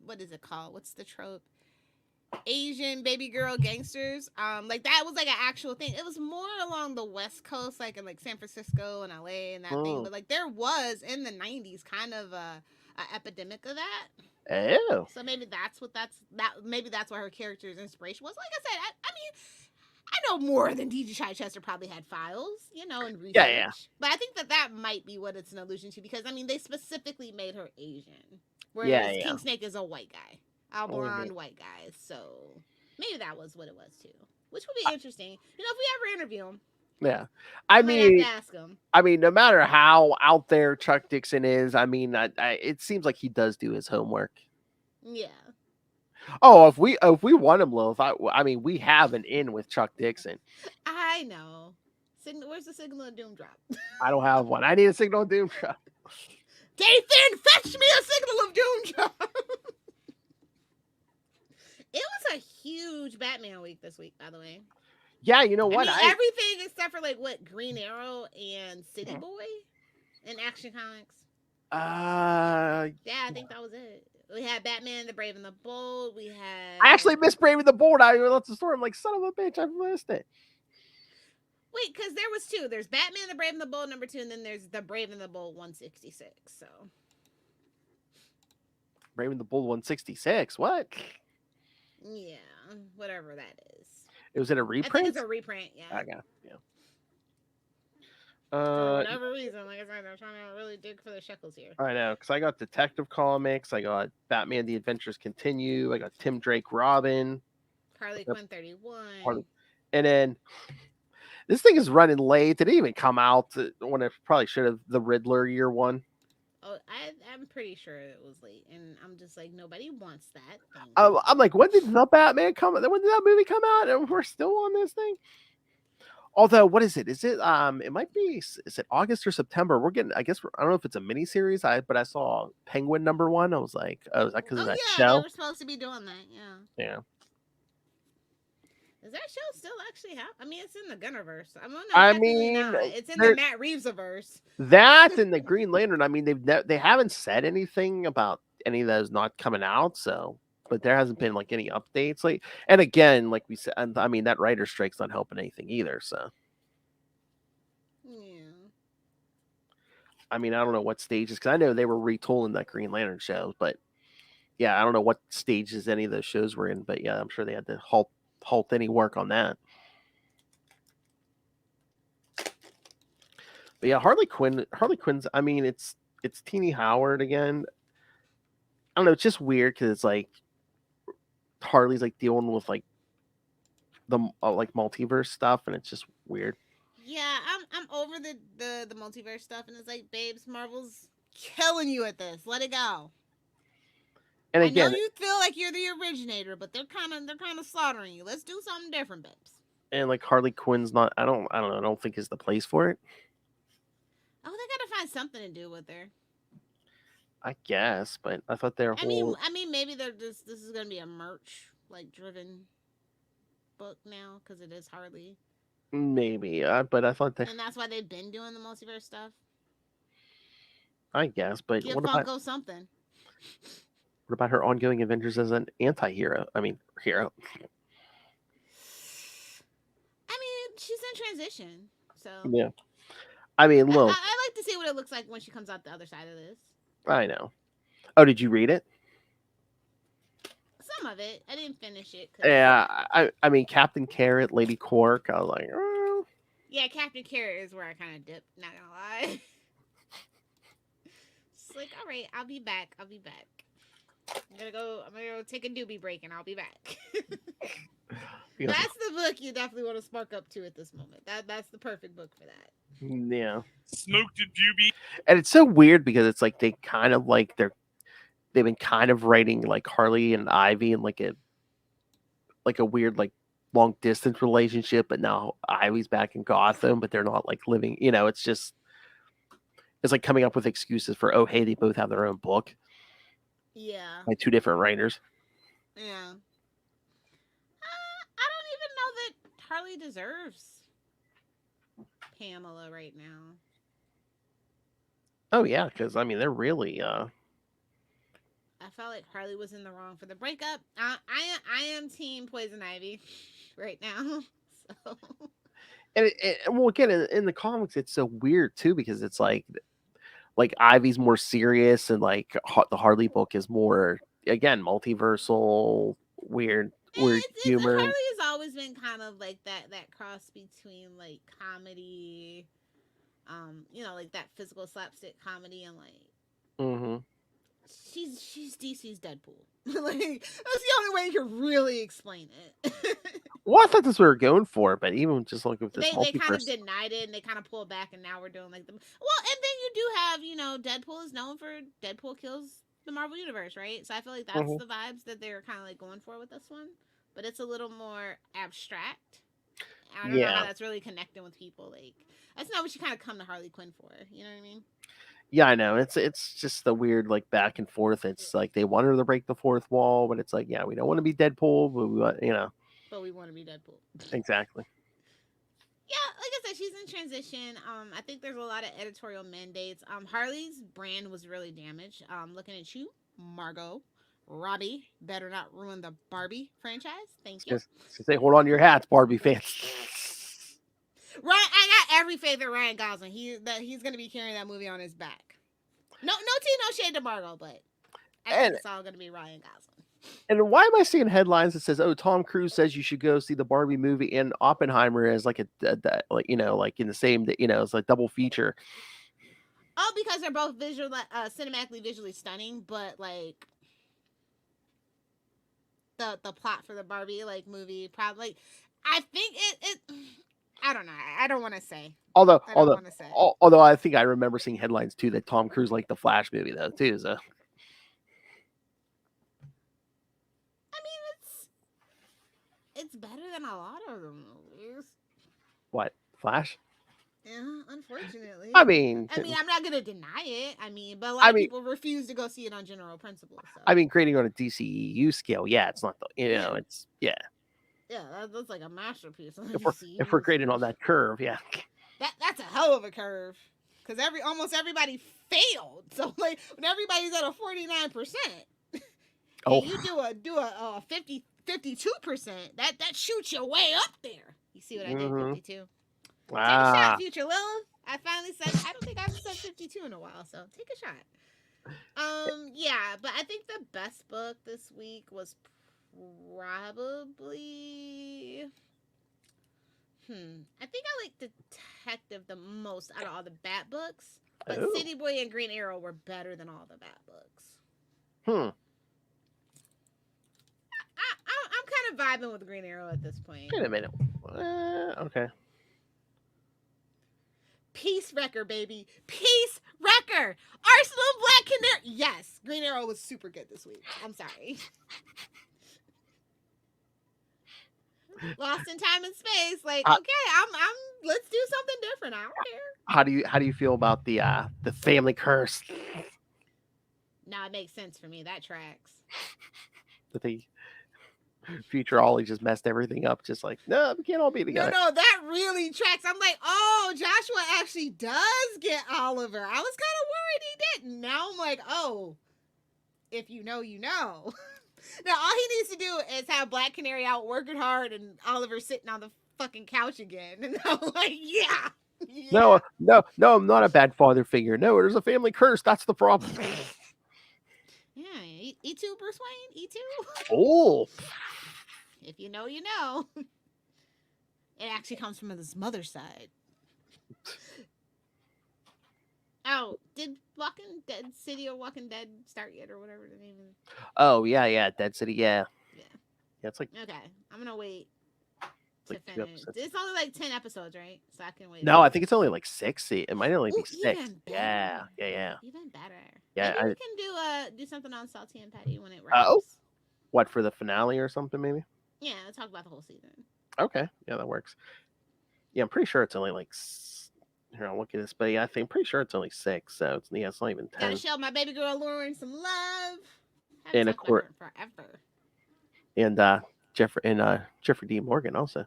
what is it called? What's the trope? Asian baby girl gangsters. Like that was like an actual thing. It was more along the West Coast, like in like San Francisco and LA and that thing. But like there was in the 90s kind of a epidemic of that. Oh. So maybe that's maybe that's why her character's inspiration was. Like I said, I mean, I know more than D.G. Chichester probably had files, you know, and research. Yeah. But I think that might be what it's an allusion to because I mean they specifically made her Asian, whereas King Snake is a white guy. A blonde white guy, so maybe that was what it was too, which would be interesting. You know, if we ever interview him, yeah. I mean, have to ask him. I mean, no matter how out there Chuck Dixon is, I mean, it seems like he does do his homework. Yeah. Oh, if we want him, Lilith, I mean, we have an in with Chuck Dixon. I know. Where's the Signal of Doom drop? I don't have one. I need a Signal of Doom drop. Dathan, fetch me a Signal of Doom drop. It was a huge Batman week this week, by the way. Yeah, you know what? I mean, everything except for like what Green Arrow and City Boy in Action Comics. Yeah, I think that was it. We had Batman, the Brave and the Bold. We had. I actually missed Brave and the Bold. I left the story. I'm like, son of a bitch, I missed it. Wait, because there was two. There's Batman, the Brave and the Bold, number 2, and then there's the Brave and the Bold 166. So. Brave and the Bold 166. What? Yeah, whatever that is. Was it a reprint? I think it's a reprint, yeah. Okay, yeah. For whatever reason, like I said, they're trying to really dig for the shekels here. I know, because I got Detective Comics, I got Batman: The Adventures Continue, I got Tim Drake Robin, Harley Quinn 31, and then this thing is running late. It didn't even come out when it probably should have. The Riddler year 1. Oh, I'm pretty sure it was late, and I'm just like, nobody wants that. I'm like, when did the Batman come? When did that movie come out? And we're still on this thing. Although, what is it? Is it it might be? Is it August or September? We're getting. I guess I don't know if it's a miniseries. But I saw Penguin #1. I was like, oh, is that because of that show? They were supposed to be doing that. Yeah. Yeah. Is that show still actually happening? I mean, it's in the Gunnerverse. I mean, it's in the Matt Reeves-averse. That and the Green Lantern. I mean, they haven't said anything about any of those not coming out. So, but there hasn't been like any updates. Like, and again, like we said, I mean, that writer strike's not helping anything either. So, yeah. I mean, I don't know what stages because I know they were retooling that Green Lantern show, but yeah, I don't know what stages any of those shows were in. But yeah, I'm sure they had to halt any work on that. But yeah, Harley Quinn's, I mean, it's Teenie Howard again. I don't know, it's just weird because it's like Harley's like dealing with like the like multiverse stuff, and it's just weird. Yeah, I'm over the multiverse stuff, and it's like, babes, Marvel's killing you at this. Let it go. And again, I know you feel like you're the originator, but they're kind of slaughtering you. Let's do something different, babes. And like Harley Quinn's not. I don't know. I don't think is the place for it. Oh, they gotta find something to do with her. I guess, but I thought their whole. I mean, maybe they're just. This is gonna be a merch like driven book now because it is Harley. Maybe, but I thought that. And that's why they've been doing the multiverse stuff. I guess, but give what Funko about something? What about her ongoing adventures as an anti-hero? I mean, hero. I mean, she's in transition, so yeah. I mean, look. I like to see what it looks like when she comes out the other side of this. I know. Oh, did you read it? Some of it. I didn't finish it. Yeah, I mean, Captain Carrot, Lady Quark. I was like, oh. Yeah, Captain Carrot is where I kind of dip. Not gonna lie. It's like, all right, I'll be back. I'm gonna go take a doobie break, and I'll be back. Because, That's the book you definitely want to spark up to at this moment. That's the perfect book for that. yeah. Smoked a doobie. And it's so weird because it's like they kind of like they've been kind of writing like Harley and Ivy in like a weird like long distance relationship, but now Ivy's back in Gotham, but they're not like living, it's like coming up with excuses for, oh hey, they both have their own book Yeah. by two different writers. Yeah. I don't even know that Harley deserves Pamela right now. Oh yeah, because I mean they're really I felt like Harley was in the wrong for the breakup. I am team Poison Ivy right now. So and well again in the comics it's so weird too because it's like Ivy's more serious and like the Harley book is more again multiversal weird humor. Harley has always been kind of like that cross between like comedy, like that physical slapstick comedy and like Mm-hmm. she's DC's Deadpool. Like that's the only way you can really explain it. Well, I thought that's what we were going for, but even just like with this they kind of denied it and they kind of pulled back, and now we're doing like the and then you do have Deadpool is known for Deadpool kills the Marvel universe, right? So I feel like that's the vibes that they're kind of like going for with this one, but it's a little more abstract. I don't know how that's really connecting with people. Like that's not what you kind of come to Harley Quinn for. You know what I mean? Yeah, I know. It's just the weird like back and forth. It's like they want her to break the fourth wall, but it's like, yeah, we don't want to be Deadpool, but we want, But we want to be Deadpool. Exactly. Yeah, like I said, she's in transition. I think there's a lot of editorial mandates. Harley's brand was really damaged. Looking at you, Margot Robbie. Better not ruin the Barbie franchise. Thank you. Just say, hold on to your hats, Barbie fans. Ryan, I got every faith in Ryan Gosling. He's going to be carrying that movie on his back. No tea, no shade to Margot, but I think it's all going to be Ryan Gosling. And why am I seeing headlines that says, "Oh, Tom Cruise says you should go see the Barbie movie and Oppenheimer as like like in the same it's like double feature." Oh, because they're both cinematically visually stunning, but like the plot for the Barbie like movie probably I think it I don't know. I don't want to say. Although I think I remember seeing headlines too that Tom Cruise liked the Flash movie though too. So it's better than a lot of the movies. What, Flash? Yeah, unfortunately. I mean, I'm not gonna deny it. But a lot of people refuse to go see it on general principles. So. I mean, grading on a DCEU scale, yeah, it's not it's Yeah, that's like a masterpiece. If we're grading on that curve, yeah. That's a hell of a curve. Because almost everybody failed. So like when everybody's at a 49%, and you do a 52%, that shoots your way up there. You see what I did? 52. Take a shot, Future Lilith. I finally said I don't think I've said 52 in a while, so take a shot. Yeah, but I think the best book this week was probably I think I like Detective the most out of all the Bat books, but City Boy and Green Arrow were better than all the Bat books. I'm kind of vibing with Green Arrow at this point. Wait a minute. Okay. Peace Wrecker, baby. Peace Wrecker. Arsenal Black Canary. Yes, Green Arrow was super good this week. I'm sorry. Lost in Time and Space. Like, okay, I'm. Let's do something different. I don't care. How do you feel about the family curse? Nah, it makes sense for me. That tracks. The Future Ollie just messed everything up. Just like, no, we can't all be together. No, that really tracks. I'm like, oh, Joshua actually does get Oliver. I was kind of worried he didn't. Now I'm like, oh, if you know, you know. Now all he needs to do is have Black Canary out working hard and Oliver sitting on the fucking couch again. And I'm like, yeah. No, I'm not a bad father figure. No, there's a family curse. That's the problem. Yeah, E2 Bruce Wayne, E2. Oh. If you know, you know. It actually comes from his mother's side. Oh, did Walking Dead City or Walking Dead start yet or whatever the name is? Oh yeah, Dead City, yeah. Yeah. Yeah, it's like Okay, I'm gonna wait to like 2 finish. episodes. It's only like 10 episodes, right? So I can wait. No, I think it's only like 6. It might only be Ooh, 6. even Yeah, better. yeah. Even better. Yeah, Maybe we can do something on Salty and Patty when it Oh? wraps. What, for the finale or something, maybe? Yeah, let's talk about the whole season. Okay, yeah, that works. Yeah, I'm pretty sure it's only like. Here, I'll look at this, but yeah, pretty sure it's only 6, so it's not even 10. Gotta show my baby girl Lauren some love. And Haven't of talked course, about her in forever. and Jeffrey D. Morgan also.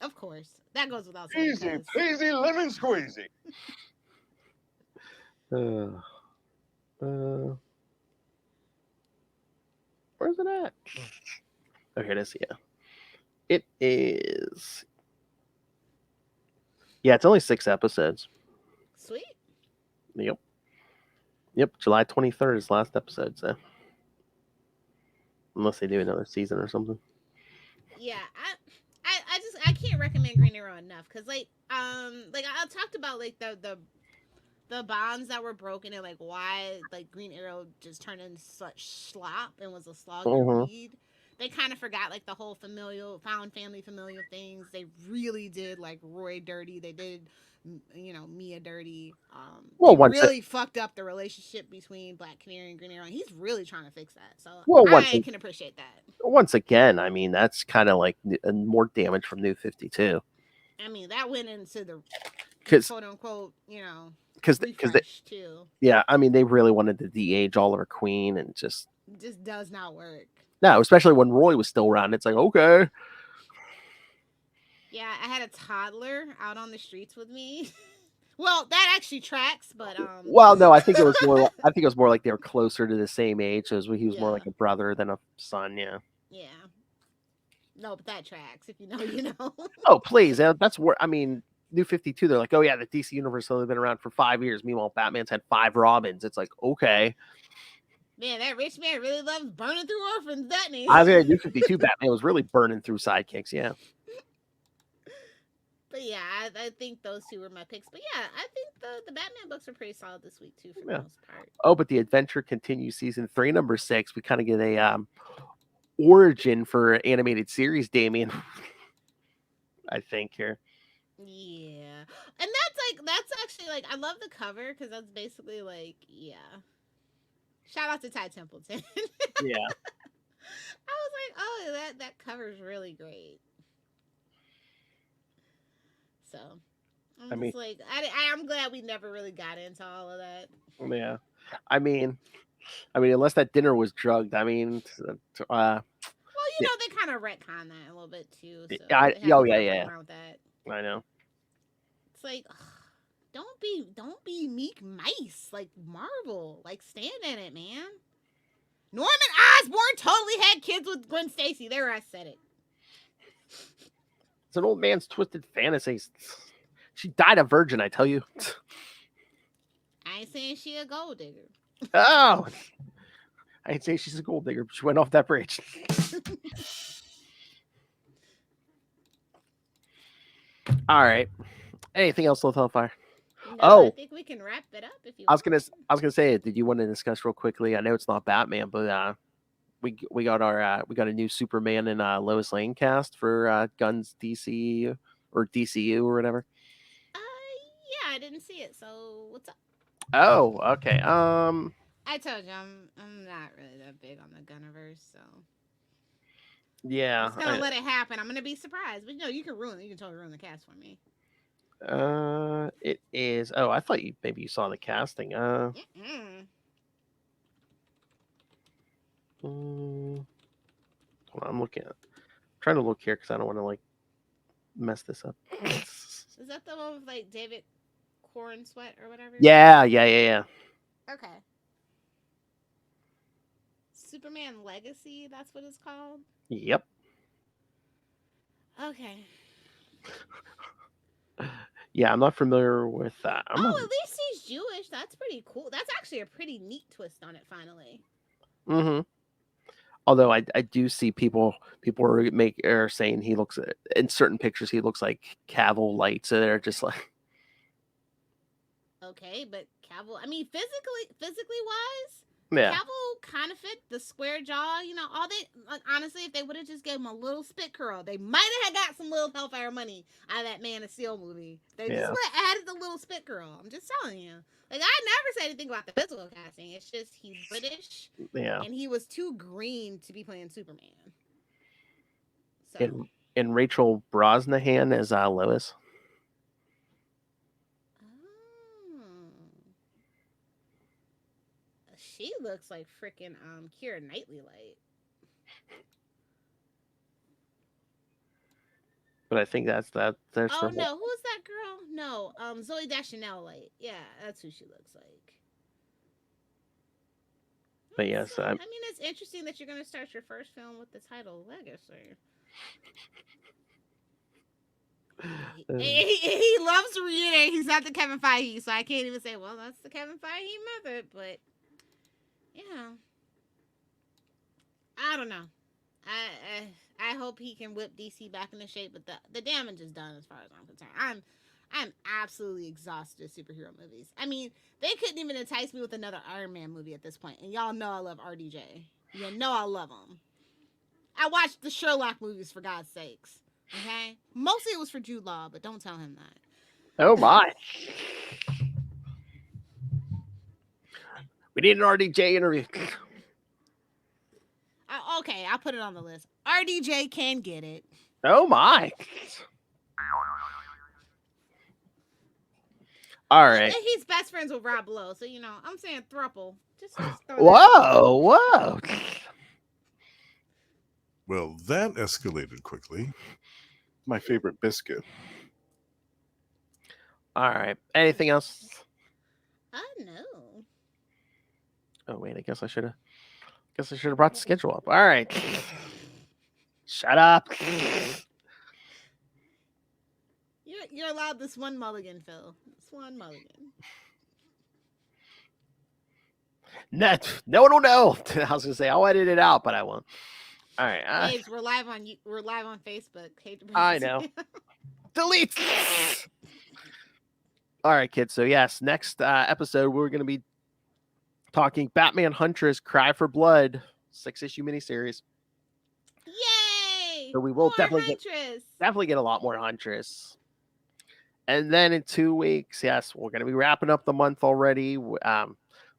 Of course, that goes without saying. Easy 'Cause peasy lemon squeezy. Where's it at? Oh, here it is. Yeah, it is. Yeah, it's only 6 episodes. Sweet. Yep. July 23rd is last episode. So unless they do another season or something. Yeah, I can't recommend Green Arrow enough because like I talked about like the bonds that were broken and like why like Green Arrow just turned into such slop and was a slog to read. They kind of forgot like the whole familial things. They really did like Roy dirty. They did Mia dirty. Well, they really fucked up the relationship between Black Canary and Green Arrow. And he's really trying to fix that. So I can appreciate that. Once again, I mean, that's kind of like more damage from New 52. I mean, that went into the quote unquote, because too. Yeah, I mean, they really wanted to de-age Oliver Queen and just does not work. No, especially when Roy was still around. It's like, okay. Yeah, I had a toddler out on the streets with me. Well, that actually tracks, but Well, no, I think it was more like they were closer to the same age. As he was more like a brother than a son. Yeah. Yeah. No, but that tracks. If you know, you know. Oh, please. That's where, I mean, New 52, they're like, oh, yeah, the DC Universe has only been around for 5 years. Meanwhile, Batman's had 5 Robins. It's like, okay. Man, that rich man really loves burning through orphans, doesn't he? I mean, New 52 Batman was really burning through sidekicks, yeah. But yeah, I think those two were my picks. But yeah, I think the Batman books are pretty solid this week, too, for the most part. Oh, but the adventure continues season 3, number 6. We kind of get a origin for animated series, Damien. I think here. Yeah. And that's actually like, I love the cover because that's basically like, yeah. Shout out to Ty Templeton. Yeah. I was like, oh, that cover's really great. So, I'm like, I'm glad we never really got into all of that. Yeah. I mean, unless that dinner was drugged, I mean, well, they kind of retcon that a little bit too. So yeah. Around with that. I know. It's like, don't be meek mice like Marvel. Like, stand in it, man. Norman Osborn totally had kids with Gwen Stacy. There, I said it. It's an old man's twisted fantasies. She died a virgin, I tell you. I ain't saying she a gold digger. Oh, I ain't saying she's a gold digger, but she went off that bridge. All right. Anything else with Hellfire? No, I think we can wrap it up if you. I was gonna say, did you want to discuss real quickly? I know it's not Batman, but we got a new Superman and Lois Lane cast for Guns DC or DCU or whatever. Yeah, I didn't see it. So what's up? Oh, okay. I told you I'm not really that big on the Gunniverse, so yeah, I'm just gonna let it happen. I'm gonna be surprised, but you can ruin it. You can totally ruin the cast for me. It is. Oh, I thought maybe you saw the casting. Hold on, I'm trying to look here because I don't want to mess this up. Is that the one with David Cornsweet or whatever? Yeah. Okay. Superman Legacy, that's what it's called? Yep. Okay. Yeah, I'm not familiar with that. At least he's Jewish. That's pretty cool. That's actually a pretty neat twist on it, finally. Mm-hmm. Although I do see people are saying he looks, in certain pictures, he looks like Cavill light. So they're just like, okay, but Cavill, I mean, physically wise, Yeah. Cavill kind of fit the square jaw. You know, all they like, honestly, if they would have just gave him a little spit curl, they might have got some little Hellfire money out of that Man of Steel movie. They just would have added the little spit curl. I'm just telling you. Like, I never said anything about the physical casting. It's just he's British, and he was too green to be playing Superman. So. And Rachel Brosnahan as Lois. She looks like freaking Keira Knightley light. But I think that's that. There's Oh no, who is that girl? No, Zoe Deschanel light. Yeah, that's who she looks like. But yes, I mean, it's interesting that you're going to start your first film with the title Legacy. He loves to reiterate he's not the Kevin Feige, so I can't even say, well, that's the Kevin Feige method, but yeah. I don't know. I hope he can whip DC back into shape, but the damage is done as far as I'm concerned. I'm absolutely exhausted of superhero movies. I mean, they couldn't even entice me with another Iron Man movie at this point, and y'all know I love RDJ. You know I love him. I watched the Sherlock movies, for God's sakes. Okay? Mostly it was for Jude Law, but don't tell him that. Oh my. We need an RDJ interview. Okay, I'll put it on the list. RDJ can get it. Oh my. All right. He's best friends with Rob Lowe, so, you know, I'm saying thruple. Just Whoa. Well, that escalated quickly. My favorite biscuit. All right. Anything else? No. Oh wait, I guess I should have brought the schedule up. All right. Shut up. You're allowed this one mulligan, Phil. This one mulligan. No one will know. I was gonna say I'll edit it out, but I won't. All right. Babes, we're live on Facebook. I know. Delete. All right, kids. So yes, next episode we're gonna be talking Batman Huntress Cry for Blood 6-issue miniseries. Yay! So we will more definitely get a lot more Huntress. And then in 2 weeks, yes, we're going to be wrapping up the month already.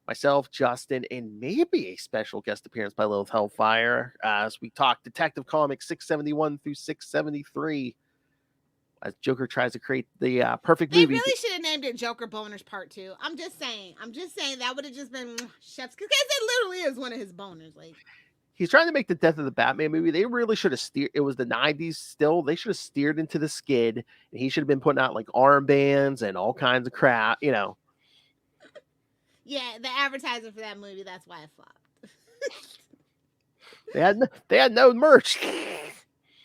Myself, Justin, and maybe a special guest appearance by Lilith Hellfire as we talk Detective Comics 671 through 673 as Joker tries to create the perfect movie. They really should have named it Joker Boners Part 2. I'm just saying that would have just been chef's, because it literally is one of his boners. Like, he's trying to make the Death of the Batman movie. They really should have steered. It was the 90s still. They should have steered into the skid, and he should have been putting out like armbands and all kinds of crap, you know. Yeah, the advertising for that movie, that's why it flopped. They had no merch.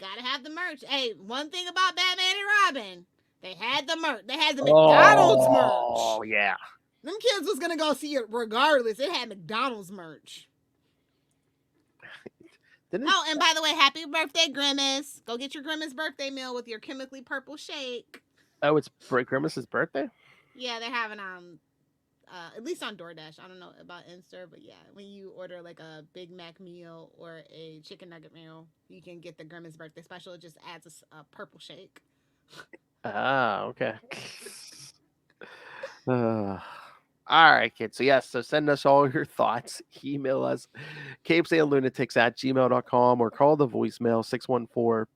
Gotta have the merch. Hey, one thing about Batman and Robin, they had the merch. They had the McDonald's merch. Oh, yeah. Them kids was gonna go see it regardless. It had McDonald's merch. And by the way, happy birthday, Grimace. Go get your Grimace birthday meal with your chemically purple shake. Oh, it's Grimace's birthday? Yeah, they're having at least on DoorDash. I don't know about Insta, but yeah, when you order like a Big Mac meal or a chicken nugget meal, you can get the Grimace birthday special. It just adds a purple shake. Ah, okay. All right, kids. So yes, so send us all your thoughts. Email us CapesandLunatics@gmail.com or call the voicemail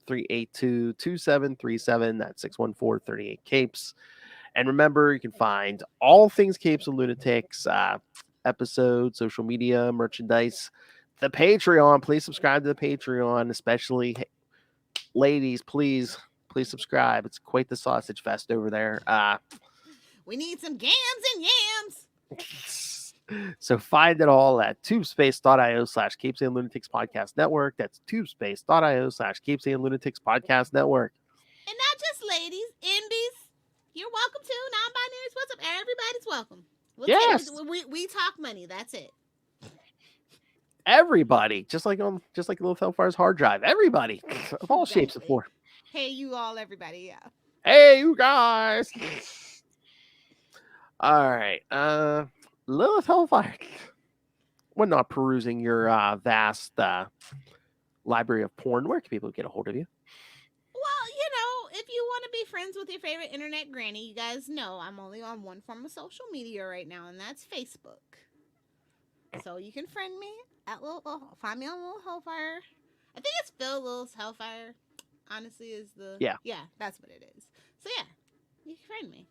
614-382-2737. That's 614-38-CAPES. And remember, you can find all things Capes and Lunatics, episodes, social media, merchandise, the Patreon. Please subscribe to the Patreon, especially ladies. Please subscribe. It's quite the sausage fest over there. We need some gams and yams. So find it all at tubespace.io/Capes and Lunatics Podcast Network. That's tubespace.io/Capes and Lunatics Podcast Network. And not just ladies, indies. You're welcome to. Non-binaries, what's up? Everybody's welcome. Yes. We talk money. That's it. Everybody, just like Lilith Hellfire's hard drive. Everybody, of all shapes and forms. Hey, you all, everybody. Yeah. Hey, you guys. All right. Lilith Hellfire. When not perusing your vast library of porn, where can people get a hold of you? Well, if you want to be friends with your favorite internet granny, you guys know I'm only on one form of social media right now, and that's Facebook. So you can friend me at find me on Little Hellfire. I think it's Phil Lilith Hellfire. Honestly, is the Yeah, that's what it is. So yeah, you can friend me.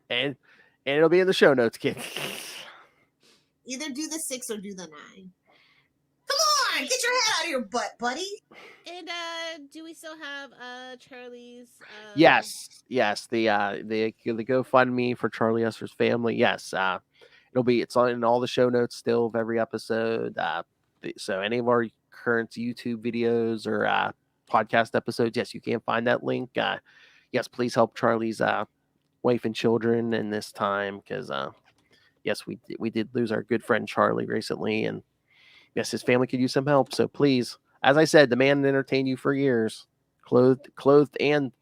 And it'll be in the show notes, kids. Either do the 6 or do the 9. Come on, get your head out of your butt, buddy. And do we still have Charlie's? Yes. The GoFundMe for Charlie Esther's family. Yes. It's on in all the show notes still of every episode. So any of our current YouTube videos or podcast episodes, yes, you can find that link. Yes, please help Charlie's wife and children in this time, because yes, we did lose our good friend Charlie recently, and yes, his family could use some help. So please, as I said, the man entertained you for years, clothed and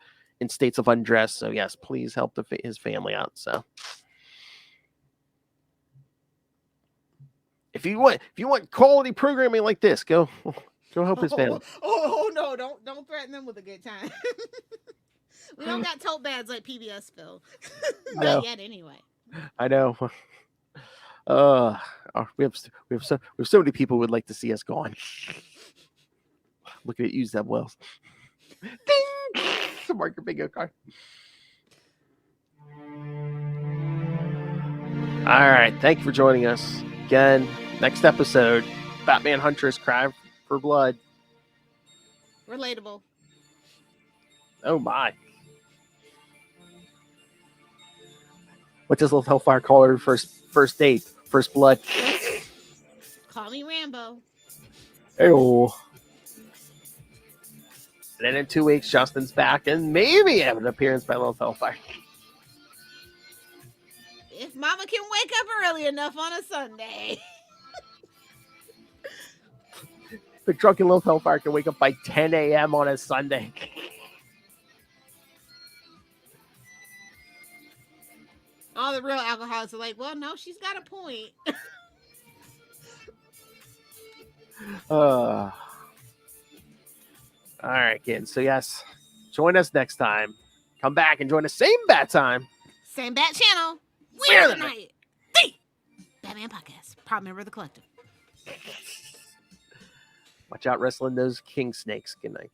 in states of undress. So yes, please help his family out. So if you want quality programming like this, go help his family. Oh no! Don't threaten them with a good time. We don't got tote bags like PBS, Phil. Not yet, anyway. I know. We have so many people who would like to see us gone. Look at it, use that well. Ding! Mark your bingo card. All right, thank you for joining us again. Next episode, Batman Huntress Cry for Blood. Relatable. Oh my! What does Little Hellfire call her first date? First blood. Call me Rambo. Ew. And then in 2 weeks, Justin's back and maybe have an appearance by Little Hellfire. If Mama can wake up early enough on a Sunday. The drunken Little Hellfire can wake up by 10 a.m. on a Sunday. All the real alcoholics are like, well, no, she's got a point. All right, kids. So yes, join us next time. Come back and join the same bat time. Same bat channel. We're the night. The Batman Podcast. Proud member of the collective. Watch out wrestling those king snakes. Good night.